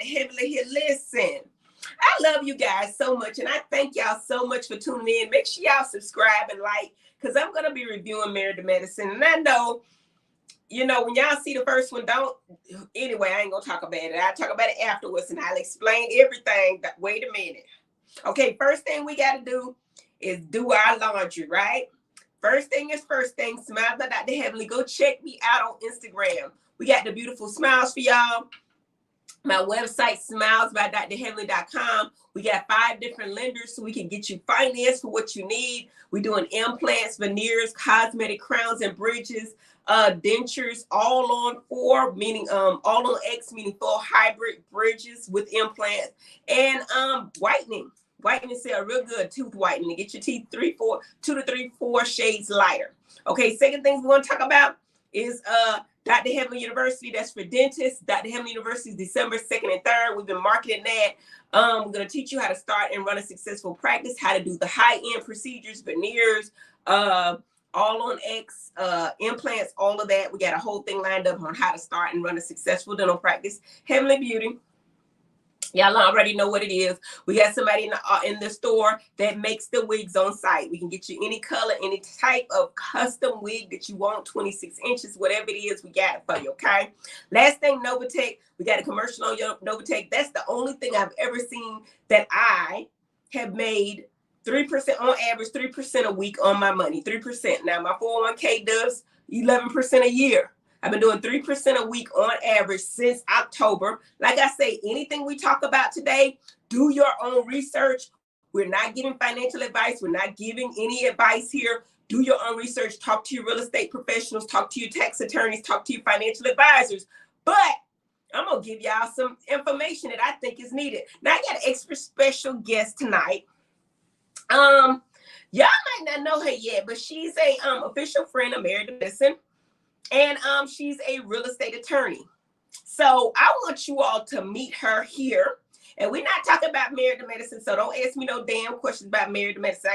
Heavenly here. Listen, I love you guys so much, and I thank y'all so much for tuning in. Make sure y'all subscribe and like, because I'm going to be reviewing Married to Medicine. And I know, when y'all see the first one, anyway, I ain't going to talk about it. I'll talk about it afterwards, and I'll explain everything. Wait a minute. Okay, first thing we got to do is do our laundry, right? First thing is first thing. Smiles by Dr. Heavenly. Go check me out on Instagram. We got the beautiful smiles for y'all. My website, smilesbydrheavenly.com. We got 5 different lenders so we can get you finance for what you need. We're doing implants, veneers, cosmetic crowns and bridges, dentures, all on 4, meaning all on X, meaning full hybrid bridges with implants, and whitening. Whitening sale real good, tooth whitening to get your teeth 2 to 3, 4 shades lighter. Okay, second thing we want to talk about is Dr. Heavenly University. That's for dentists. Dr. Heavenly University is December 2nd and 3rd. We've been marketing that. We're going to teach you how to start and run a successful practice, how to do the high-end procedures, veneers, all on X, implants, all of that. We got a whole thing lined up on how to start and run a successful dental practice. Heavenly Beauty. Y'all already know what it is. We got somebody in the store that makes the wigs on site. We can get you any color, any type of custom wig that you want, 26 inches, whatever it is, we got it for you, okay? Last thing, Novatech. We got a commercial on your Novatech. That's the only thing I've ever seen that I have made 3% on average, 3% a week on my money, 3%. Now, my 401k does 11% a year. I've been doing 3% a week on average since October. Like I say, anything we talk about today, do your own research. We're not giving financial advice. We're not giving any advice here. Do your own research. Talk to your real estate professionals. Talk to your tax attorneys. Talk to your financial advisors. But I'm going to give y'all some information that I think is needed. Now, I got an extra special guest tonight. Y'all might not know her yet, but she's a official friend of Married to Medicine. And she's a real estate attorney. So I want you all to meet her here. And we're not talking about Married to Medicine, so don't ask me no damn questions about Married to Medicine.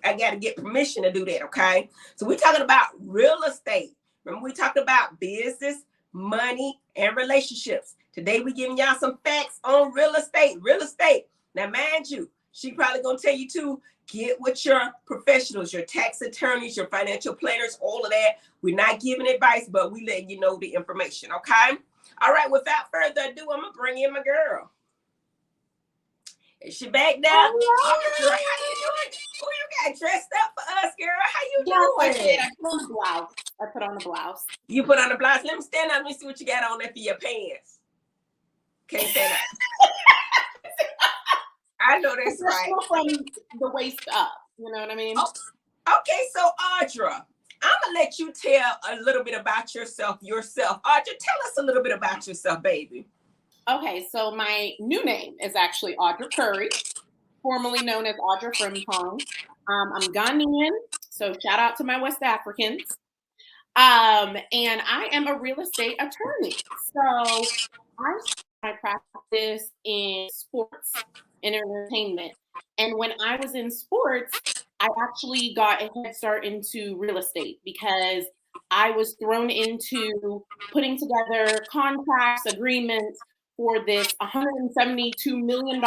I gotta get permission to do that, okay? So we're talking about real estate. Remember, we talked about business, money, and relationships. Today we're giving y'all some facts on real estate. Real estate. Now, mind you, she probably gonna tell you to get with your professionals, your tax attorneys, your financial planners, all of that. We're not giving advice, but we letting you know the information, okay? All right, without further ado, I'm going to bring in my girl. Is she back now? Oh, girl, how you doing? Oh, you got dressed up for us, girl. How you doing? I put on the blouse. You put on the blouse? Let me stand up. Let me see what you got on there for your pants. Can't stand up. I know that's right. From the waist up. You know what I mean? Oh, okay, so Audra, I'm going to let you tell a little bit about yourself. Audra, tell us a little bit about yourself, baby. Okay, so my new name is actually Audra Curry, formerly known as Audra from Hong. I'm Ghanaian, so shout out to my West Africans. And I am a real estate attorney. So I started my practice in sports and entertainment. And when I was in sports, I actually got a head start into real estate because I was thrown into putting together contracts, agreements for this $172 million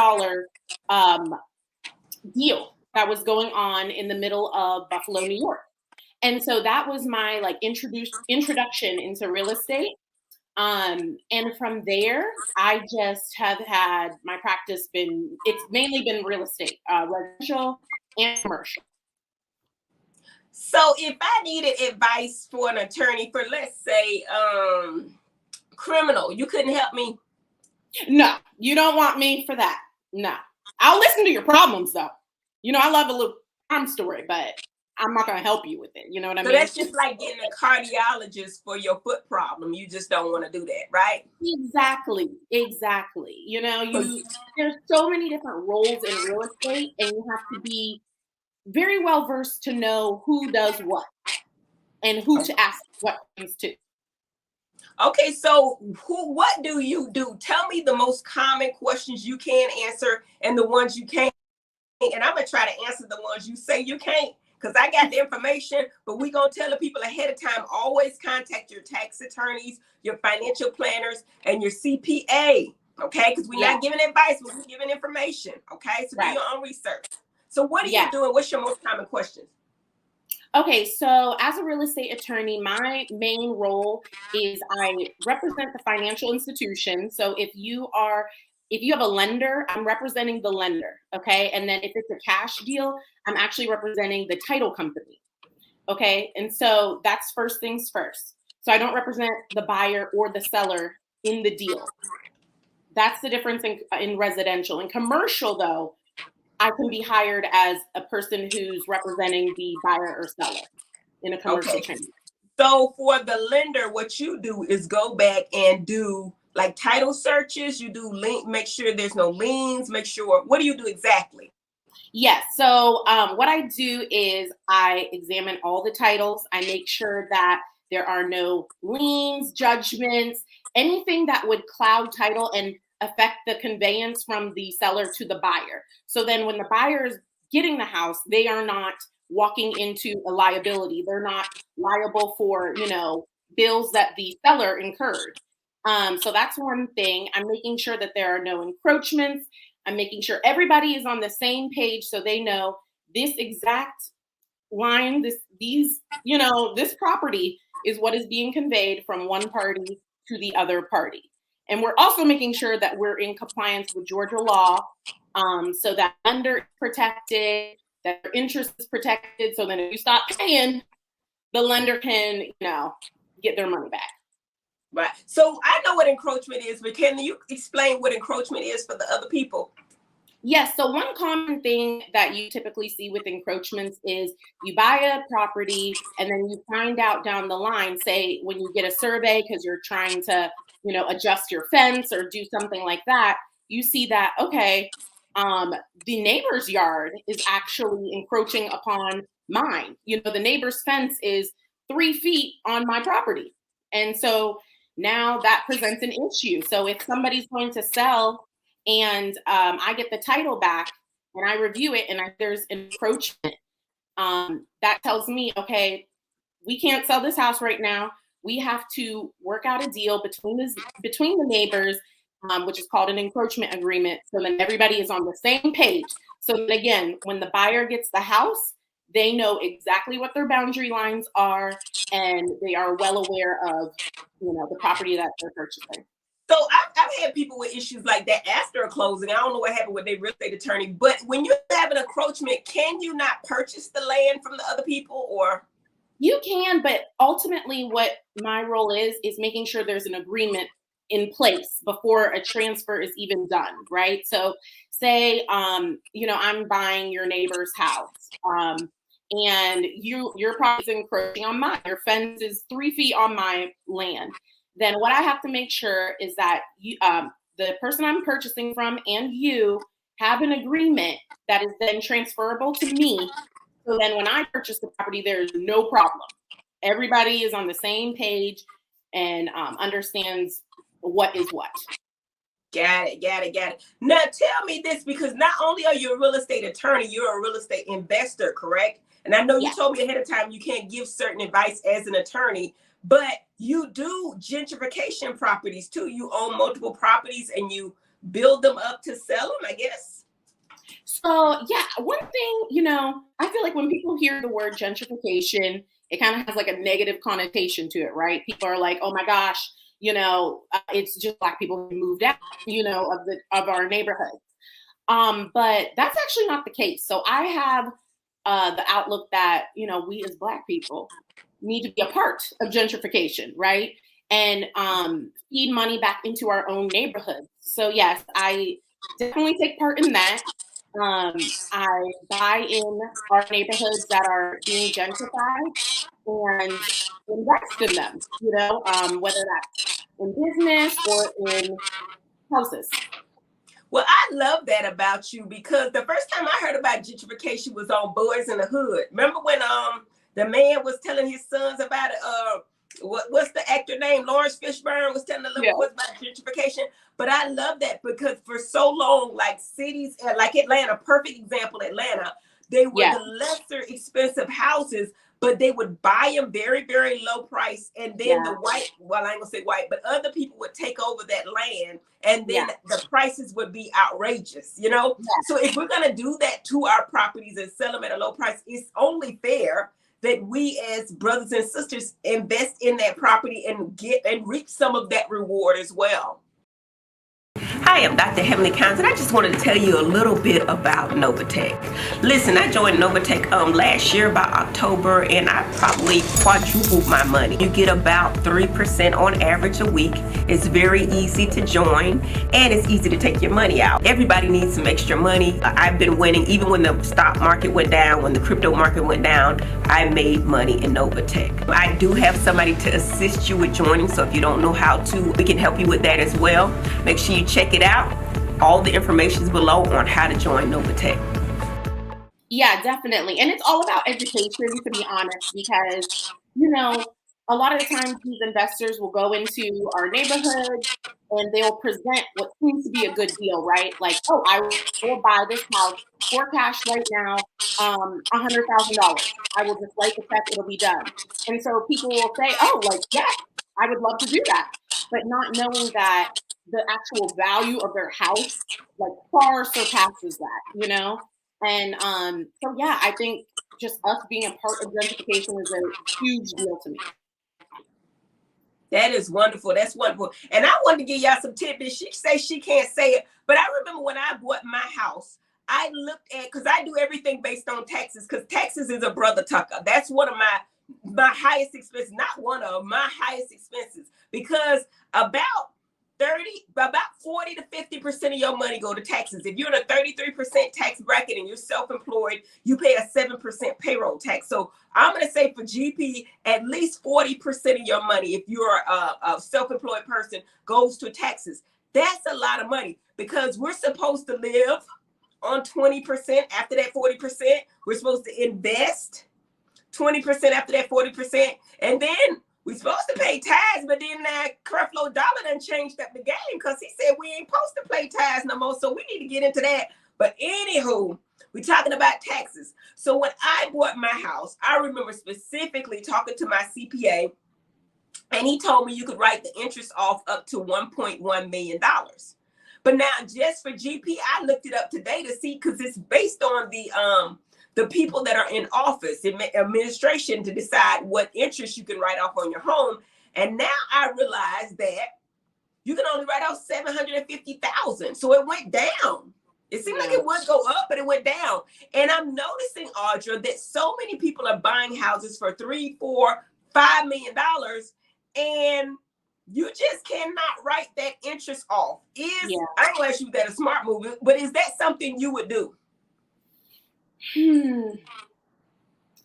deal that was going on in the middle of Buffalo, New York. And so that was my introduction into real estate. And from there, I just have had my practice it's mainly been real estate, residential and commercial. So if I needed advice for an attorney for, let's say, criminal, you couldn't help me? No, you don't want me for that. No. I'll listen to your problems, though. I love a little crime story, but I'm not going to help you with it. You know what I mean? So that's just like getting a cardiologist for your foot problem. You just don't want to do that, right? Exactly. There's so many different roles in real estate, and you have to be very well versed to know who does what and who to ask what things to. Okay, so what do you do? Tell me the most common questions you can answer and the ones you can't. And I'm going to try to answer the ones you say you can't, because I got the information, but we're going to tell the people ahead of time, always contact your tax attorneys, your financial planners, and your CPA. Okay, because we're not giving advice, but we're giving information. Okay, so do your own research. So what are you doing? What's your most common questions? Okay, so as a real estate attorney, my main role is I represent the financial institution. So if you have a lender, I'm representing the lender, okay? And then if it's a cash deal, I'm actually representing the title company, okay? And so that's first things first. So I don't represent the buyer or the seller in the deal. That's the difference in residential. In commercial, though, I can be hired as a person who's representing the buyer or seller in a commercial transaction. So for the lender, what you do is go back and do like title searches. You do make sure there's no liens, what do you do exactly? Yes. So what I do is I examine all the titles. I make sure that there are no liens, judgments, anything that would cloud title and affect the conveyance from the seller to the buyer. So then when the buyer is getting the house, they are not walking into a liability. They're not liable for, bills that the seller incurred. So that's one thing. I'm making sure that there are no encroachments. I'm making sure everybody is on the same page so they know this exact line, this property is what is being conveyed from one party to the other party. And we're also making sure that we're in compliance with Georgia law, so that lender is protected, that their interest is protected. So then if you stop paying, the lender can, get their money back. Right. So I know what encroachment is, but can you explain what encroachment is for the other people? Yes. So one common thing that you typically see with encroachments is you buy a property and then you find out down the line, say when you get a survey because you're trying to, adjust your fence or do something like that, you see that, okay, the neighbor's yard is actually encroaching upon mine. The neighbor's fence is 3 feet on my property. And so now that presents an issue. So if somebody's going to sell and I get the title back and I review it and there's encroachment, that tells me, okay, we can't sell this house right now. We have to work out a deal between the neighbors, which is called an encroachment agreement. So then everybody is on the same page. So then again, when the buyer gets the house, they know exactly what their boundary lines are, and they are well aware of, the property that they're purchasing. So I've had people with issues like that after a closing. I don't know what happened with their real estate attorney, but when you have an encroachment, can you not purchase the land from the other people, or? You can, but ultimately what my role is making sure there's an agreement in place before a transfer is even done, right? So say, I'm buying your neighbor's house, and your property is encroaching on mine. Your fence is 3 feet on my land. Then what I have to make sure is that the person I'm purchasing from and you have an agreement that is then transferable to me. So then when I purchase the property, there's no problem. Everybody is on the same page and understands what is what. Got it. Now tell me this, because not only are you a real estate attorney, you're a real estate investor, correct? And I know you told me ahead of time you can't give certain advice as an attorney, but you do gentrification properties too. You own multiple properties and you build them up to sell them, I guess. So yeah, one thing, I feel like when people hear the word gentrification, it kind of has like a negative connotation to it, right? People are like, oh my gosh, it's just Black people who moved out, of our neighborhoods. But that's actually not the case. So I have the outlook that, we as Black people need to be a part of gentrification, right? And feed money back into our own neighborhoods. So yes, I definitely take part in that. I buy in our neighborhoods that are being gentrified and invest in them, whether that's in business or in houses. Well, I love that about you, because the first time I heard about gentrification was on Boys in the Hood. Remember when the man was telling his sons about it? What's the actor name? Lawrence Fishburne was telling the little boys about gentrification. But I love that, because for so long, like cities like Atlanta, perfect example, Atlanta, They were Yeah. the lesser expensive houses, but they would buy them very, very low price. And then the white, well, I ain't gonna say white, but other people would take over that land, and then the prices would be outrageous, you know? So if we're gonna do that to our properties and sell them at a low price, it's only fair that we as brothers and sisters invest in that property and get and reap some of that reward as well. Hi, I'm Dr. Heavenly and I just wanted to tell you a little bit about Novatech. Listen, I joined Novatech last year about October, and I probably quadrupled my money. You get about 3% on average a week. It's very easy to join, and it's easy to take your money out. Everybody needs some extra money. I've been winning even when the stock market went down, when the crypto market went down. I made money in Novatech. I do have somebody to assist you with joining, so if you don't know how to, we can help you with that as well. Make sure you check it out. All the information is below on how to join Novatech. Yeah, definitely. And it's all about education, to be honest, because, you know, a lot of the times these investors will go into our neighborhood and they'll present what seems to be a good deal, right? Like, oh, I will buy this house for cash right now, $100,000. I will just write the check, it'll be done. And so people will say, oh, like, yes, I would love to do that. But not knowing that the actual value of their house, like, far surpasses that, you know? And so, yeah, I think just us being a part of gentrification is a huge deal to me. That is wonderful. That's wonderful. And I wanted to give y'all some tidbits. She say she can't say it, but I remember when I bought my house, I looked at, because I do everything based on taxes, because taxes is a brother tucker. That's one of my highest expenses, not one of my highest expenses, because about 40 to 50% of your money go to taxes. If you're in a 33% tax bracket and you're self-employed, you pay a 7% payroll tax. So I'm going to say for GP, at least 40% of your money, if you're a self-employed person, goes to taxes. That's a lot of money, because we're supposed to live on 20%. After that 40%, we're supposed to invest 20% after that 40%. And then we're supposed to pay tithes, but then that Creflo Dollar done changed up the game, because he said we ain't supposed to pay tithes no more. So we need to get into that. But anywho, we're talking about taxes. So when I bought my house, I remember specifically talking to my CPA, and he told me you could write the interest off up to $1.1 million. But now just for GP, I looked it up today to see, because it's based on the people that are in office, administration, to decide what interest you can write off on your home. And now I realize that you can only write off $750,000. So it went down. It seemed like it would go up, but it went down. And I'm noticing, Audra, that so many people are buying houses for $3, $4, $5 million, and you just cannot write that interest off. I don't ask you that a smart move, but is that something you would do?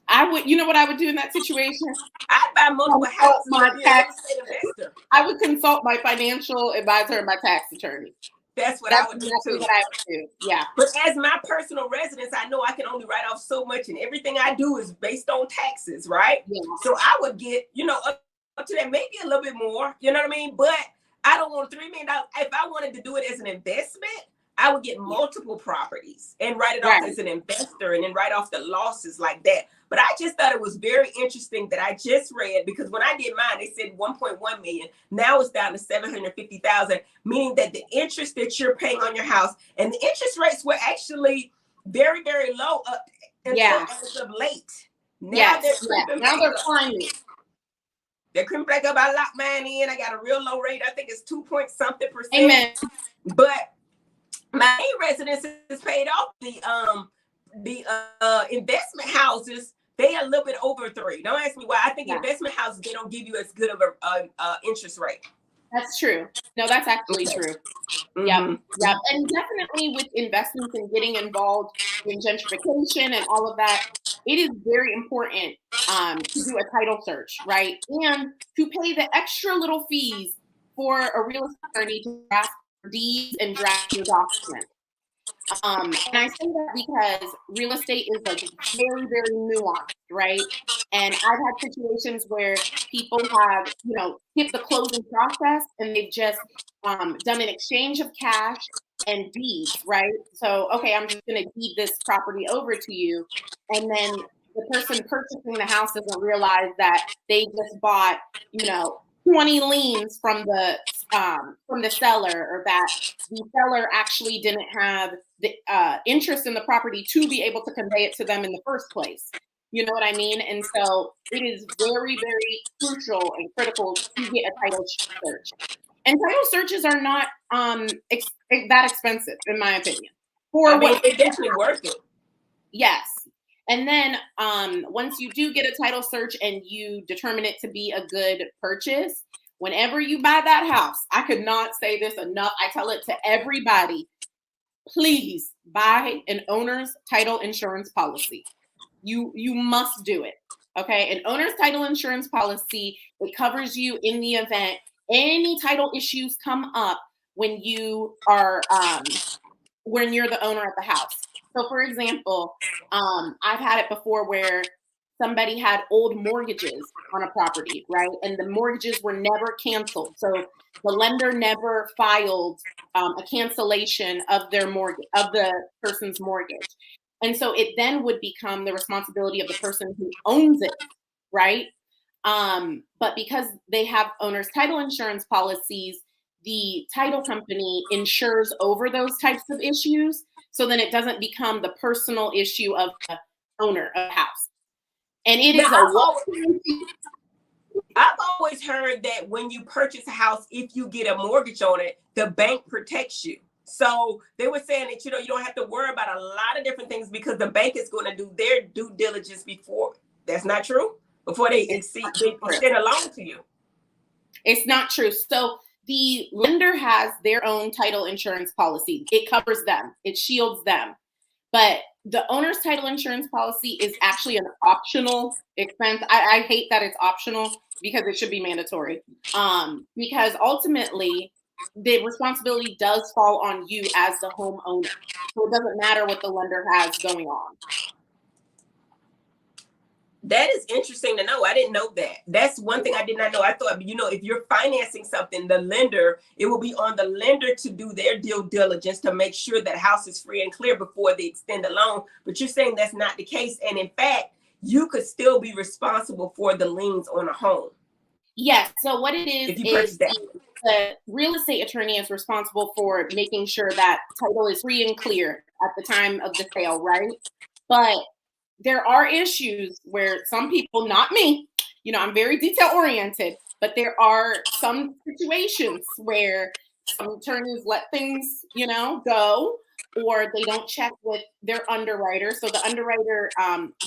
I would, you know what I would do in that situation? I'd buy multiple houses and be a real estate investor. I would consult my financial advisor and my tax attorney. That's what I would do too. What I would do. Yeah. But as my personal residence, I know I can only write off so much, and everything I do is based on taxes, right? Yeah. So I would get, up to that, maybe a little bit more, you know what I mean? But I don't want $3 million. If I wanted to do it as an investment, I would get multiple properties and write it off as an investor, and then write off the losses like that. But I just thought it was very interesting that I just read, because when I did mine, they said 1.1 million. Now it's down to 750,000, meaning that the interest that you're paying on your house, and the interest rates were actually very, very low up until as of late. Now they're climbing. They're creeping back up. I locked mine in. I got a real low rate. I think it's 2-point-something%. Amen. But my residence is paid off. The investment houses, they are a little bit over 3. Don't ask me why. I think investment houses, they don't give you as good of a interest rate. That's true. No, that's actually true. Yeah. And definitely with investments and getting involved in gentrification and all of that, it is very important to do a title search, right? And to pay the extra little fees for a real estate attorney to draft deeds and draft your documents. And I say that because real estate is like very, very nuanced, right? And I've had situations where people have, skipped the closing process, and they've just done an exchange of cash, and deeds, right? So, okay, I'm just going to deed this property over to you. And then the person purchasing the house doesn't realize that they just bought, 20 liens from the seller, or that the seller actually didn't have the interest in the property to be able to convey it to them in the first place. You know what I mean? And so it is very, very crucial and critical to get a title search. And title searches are not that expensive, in my opinion. It's definitely worth it. Yes. And then once you do get a title search and you determine it to be a good purchase, whenever you buy that house, I could not say this enough. I tell it to everybody, please buy an owner's title insurance policy. You must do it. Okay. An owner's title insurance policy, it covers you in the event any title issues come up when you are when you're the owner of the house. So for example, I've had it before where somebody had old mortgages on a property, right? And the mortgages were never canceled. So the lender never filed a cancellation of their mortgage, of the person's mortgage. And so it then would become the responsibility of the person who owns it, right? But because they have owner's title insurance policies, the title company insures over those types of issues. So then it doesn't become the personal issue of the owner of the house. And it is I've always heard that when you purchase a house, if you get a mortgage on it, the bank protects you. So they were saying that, you don't have to worry about a lot of different things because the bank is going to do their due diligence before. That's not true? Before they extend a loan to you. It's not true. So the lender has their own title insurance policy. It covers them. It shields them. But the owner's title insurance policy is actually an optional expense. I hate that it's optional because it should be mandatory. Because ultimately, the responsibility does fall on you as the homeowner. So it doesn't matter what the lender has going on. That is interesting to know. I didn't know that. That's one thing I did not know. I thought, if you're financing something, it will be on the lender to do their due diligence to make sure that house is free and clear before they extend the loan. But you're saying that's not the case. And in fact, you could still be responsible for the liens on a home. Yes. So what it is the real estate attorney is responsible for making sure that title is free and clear at the time of the sale, right? But there are issues where some people, not me, I'm very detail oriented, but there are some situations where some attorneys let things, go, or they don't check with their underwriter. So the underwriter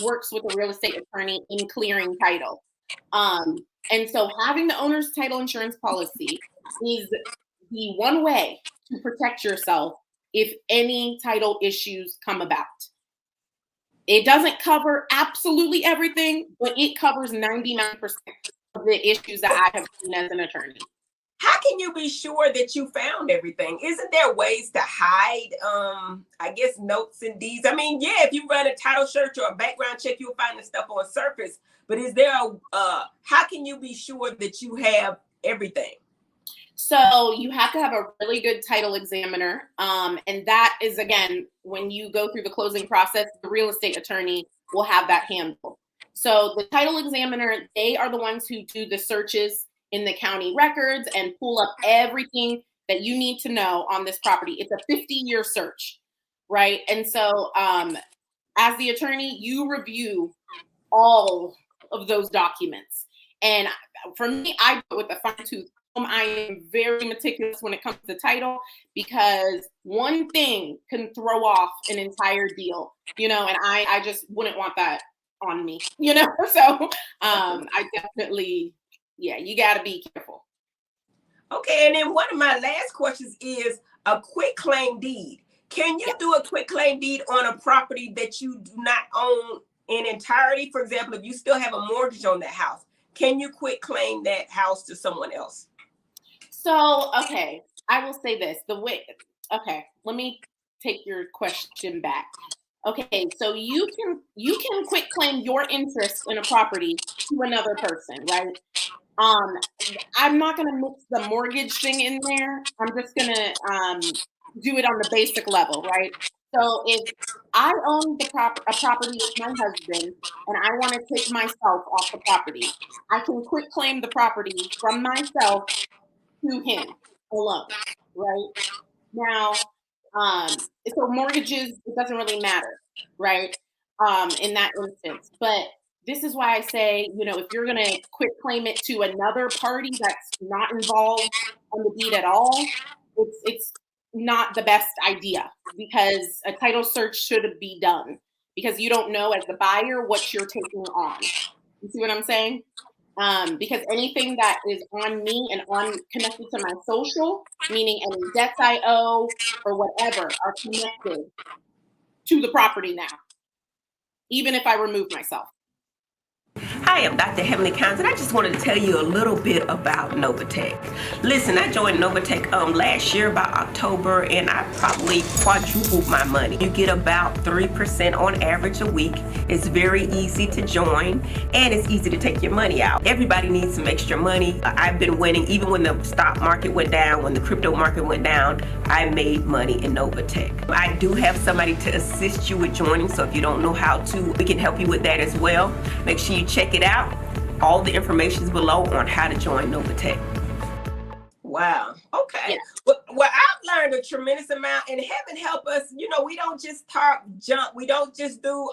works with the real estate attorney in clearing title. And so having the owner's title insurance policy is the one way to protect yourself if any title issues come about. It doesn't cover absolutely everything, but it covers 99% of the issues that I have seen as an attorney. How can you be sure that you found everything? Isn't there ways to hide, notes and deeds? If you run a title search or a background check, you'll find the stuff on surface. But is there how can you be sure that you have everything? So you have to have a really good title examiner. And that is, again, when you go through the closing process, the real estate attorney will have that handled. So the title examiner, they are the ones who do the searches in the county records and pull up everything that you need to know on this property. It's a 50-year search, right? And so as the attorney, you review all of those documents. And for me, I do it with a fine-tooth comb. I am very meticulous when it comes to title because one thing can throw off an entire deal, and I just wouldn't want that on me, So I definitely, you got to be careful. Okay, and then one of my last questions is a quit claim deed. Can you do a quit claim deed on a property that you do not own in entirety? For example, if you still have a mortgage on that house, can you quit claim that house to someone else? So, okay, I will say this. Let me take your question back. Okay, so you can quit claim your interest in a property to another person, right? I'm not gonna mix the mortgage thing in there. I'm just gonna do it on the basic level, right? So if I own a property with my husband and I want to take myself off the property, I can quit claim the property from myself to him alone, right? Now, so mortgages, it doesn't really matter, right? In that instance. But this is why I say, if you're going to quit claim it to another party that's not involved on the deed at all, it's not the best idea, because a title search should be done, because you don't know as the buyer what you're taking on. You see what I'm saying? Because anything that is on me and on connected to my social, meaning any debts I owe or whatever, are connected to the property now, even if I remove myself. Hi, I'm Dr. Heavenly and I just wanted to tell you a little bit about Novatech. Listen, I joined Novatech last year by October, and I probably quadrupled my money. You get about 3% on average a week. It's very easy to join, and it's easy to take your money out. Everybody needs some extra money. I've been winning even when the stock market went down, when the crypto market went down. I made money in Novatech. I do have somebody to assist you with joining, so if you don't know how to, we can help you with that as well. Make sure you check it out. All the information is below on how to join Novatech. Wow. Okay. Yeah. Well, I've learned a tremendous amount, and heaven help us. We don't just talk junk. We don't just do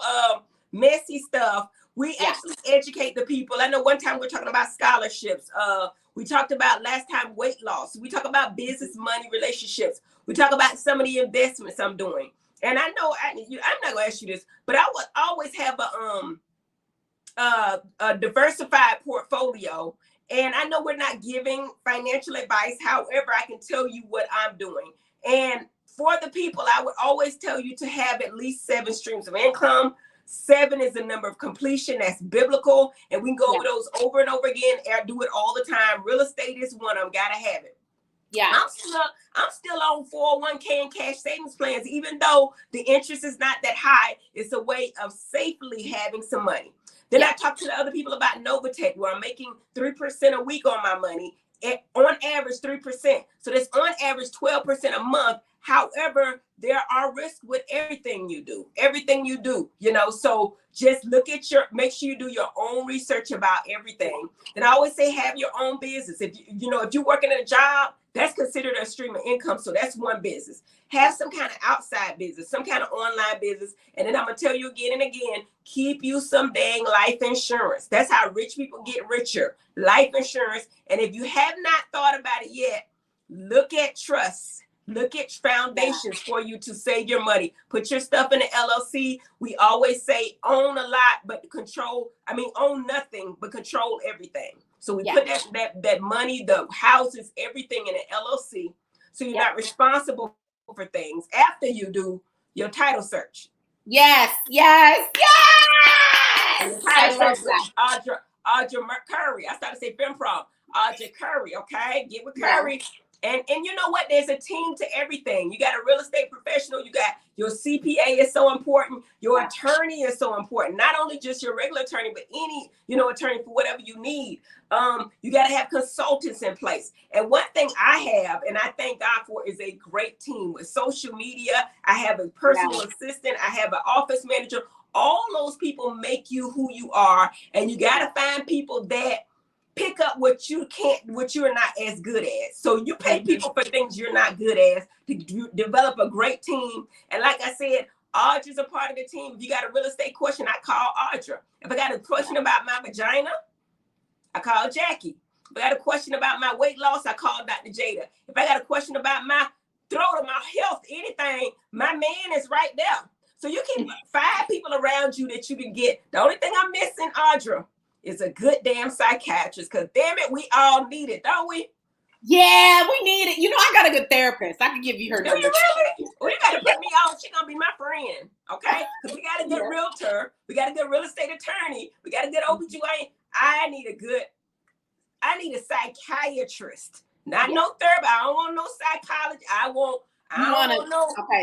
messy stuff. We actually educate the people. I know one time we were talking about scholarships. We talked about last time weight loss. We talk about business, money, relationships. We talk about some of the investments I'm doing. And I know I'm not gonna ask you this, but I would always have a diversified portfolio. And I know we're not giving financial advice. However, I can tell you what I'm doing. And for the people, I would always tell you to have at least 7 streams of income. 7 is the number of completion. That's biblical. And we can go over those over and over again. I do it all the time. Real estate is one of them. Gotta have it. Yeah. I'm still on 401k and cash savings plans, even though the interest is not that high. It's a way of safely having some money. Then I talked to the other people about Novatech, where I'm making 3% a week on my money, on average 3%. So that's on average 12% a month. However, there are risks with everything you do, so just make sure you do your own research about everything. And I always say, have your own business. If you're working at a job, that's considered a stream of income. So that's one business. Have some kind of outside business, some kind of online business. And then I'm going to tell you again and again, keep you some dang life insurance. That's how rich people get richer. Life insurance. And if you have not thought about it yet, look at trusts. Look at foundations for you to save your money. Put your stuff in an LLC. We always say own a lot, but own nothing, but control everything. So we put that money, the houses, everything in an LLC. So you're not responsible for things after you do your title search. Yes. And the title search, Audra Curry. I started to say FemProm. Audra Curry, okay? Get with Curry. Yeah. And you know what? There's a team to everything. You got a real estate professional. You got your CPA is so important. Your attorney is so important. Not only just your regular attorney, but any, attorney for whatever you need. You got to have consultants in place. And one thing I have, and I thank God for, is a great team with social media. I have a personal assistant. I have an office manager. All those people make you who you are. And you got to find people that pick up what you're not as good at. So you pay people for things you're not good at to develop a great team. And like I said, Audra's a part of the team. If you got a real estate question, I call Audra. If I got a question about my vagina, I call Jackie. If I got a question about my weight loss, I call Dr. Jada. If I got a question about my throat or my health, anything, my man is right there. So you can 5 people around you that you can get. The only thing I'm missing, Audra, is a good damn psychiatrist, because damn it, we all need it, don't we? Yeah, we need it. I got a good therapist. I can give you her number. Do you really? Well, you got to put me on. She's going to be my friend, okay? Because we got a good realtor. We got a good real estate attorney. We got a good OBGYN. I need a psychiatrist. Not no therapist. I don't want no psychologist.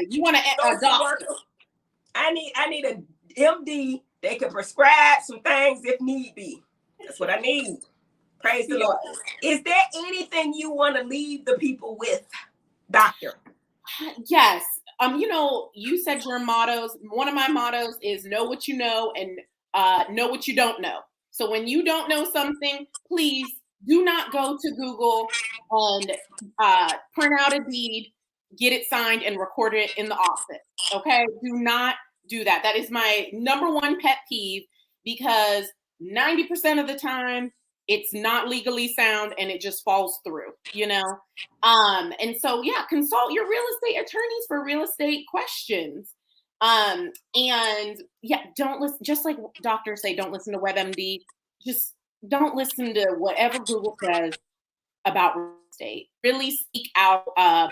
You want a doctor. I need a MD. They can prescribe some things if need be. That's what I need. Praise the Lord. Is there anything you want to leave the people with, Doctor? Yes. You said your mottos. One of my mottos is know what you know and know what you don't know. So when you don't know something, please do not go to Google and print out a deed, get it signed, and record it in the office. Okay? Do not do that. That is my number one pet peeve because 90% of the time it's not legally sound and it just falls through, and so yeah, consult your real estate attorneys for real estate questions. And yeah, don't listen, just like doctors say, don't listen to WebMD. Just don't listen to whatever Google says about real estate. Really seek out the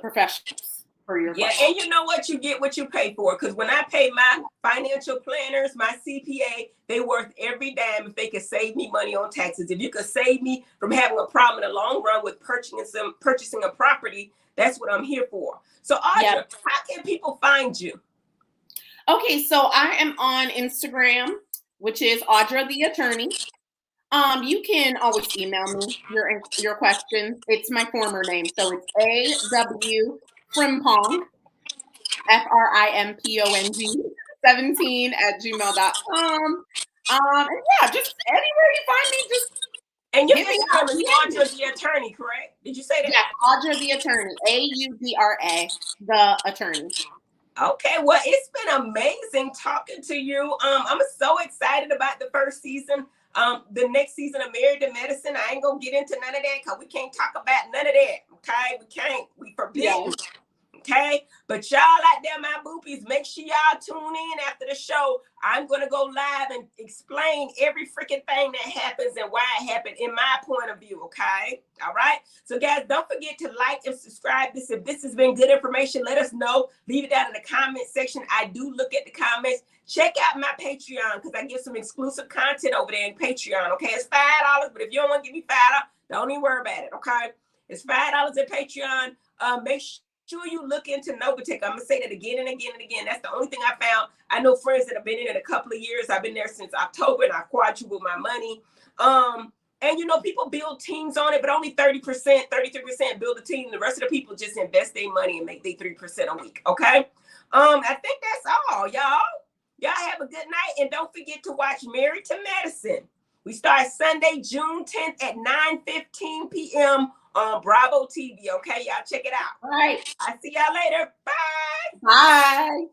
professionals for your Yeah, questions. and you know what? You get what you pay for. Because when I pay my financial planners, my CPA, they worth every dime if they could save me money on taxes. If you could save me from having a problem in the long run with purchasing a property, that's what I'm here for. So, Audra, Yep. how can people find you? Okay, so I am on Instagram, which is Audra the Attorney. You can always email me your questions. It's my former name, so it's AW Frimpong, FRIMPONG 17@gmail.com. And yeah, just anywhere you find me, just And your hit me Instagram up. is Audra the Attorney, correct? Did you say that? Yeah, Audra the Attorney, AUDRA, the Attorney. Okay, well, it's been amazing talking to you. I'm so excited about the first season. The next season of Married to Medicine, I ain't gonna get into none of that because we can't talk about none of that. Okay, we can't. We forbidden. Yes. Okay, but y'all out there, my boopies, make sure y'all tune in after the show. I'm gonna go live and explain every freaking thing that happens and why it happened in my point of view. Okay, all right. So guys, don't forget to like and subscribe. If this has been good information, let us know. Leave it down in the comment section. I do look at the comments. Check out my Patreon because I give some exclusive content over there in Patreon. Okay, it's $5, but if you don't want to give me $5, don't even worry about it. Okay, it's $5 at Patreon. Make sure you look into Novatech. I'm gonna say that again and again and again. That's the only thing I found. I know friends that have been in it a couple of years. I've been there since October and I quadrupled my money. And people build teams on it, but only 30%, 33% build a team. The rest of the people just invest their money and make their 3% a week. Okay. I think that's all, y'all. Y'all have a good night. And don't forget to watch Married to Medicine. We start Sunday, June 10th at 9:15 p.m. on Bravo TV. Okay, y'all check it out. All right. I see y'all later. Bye. Bye.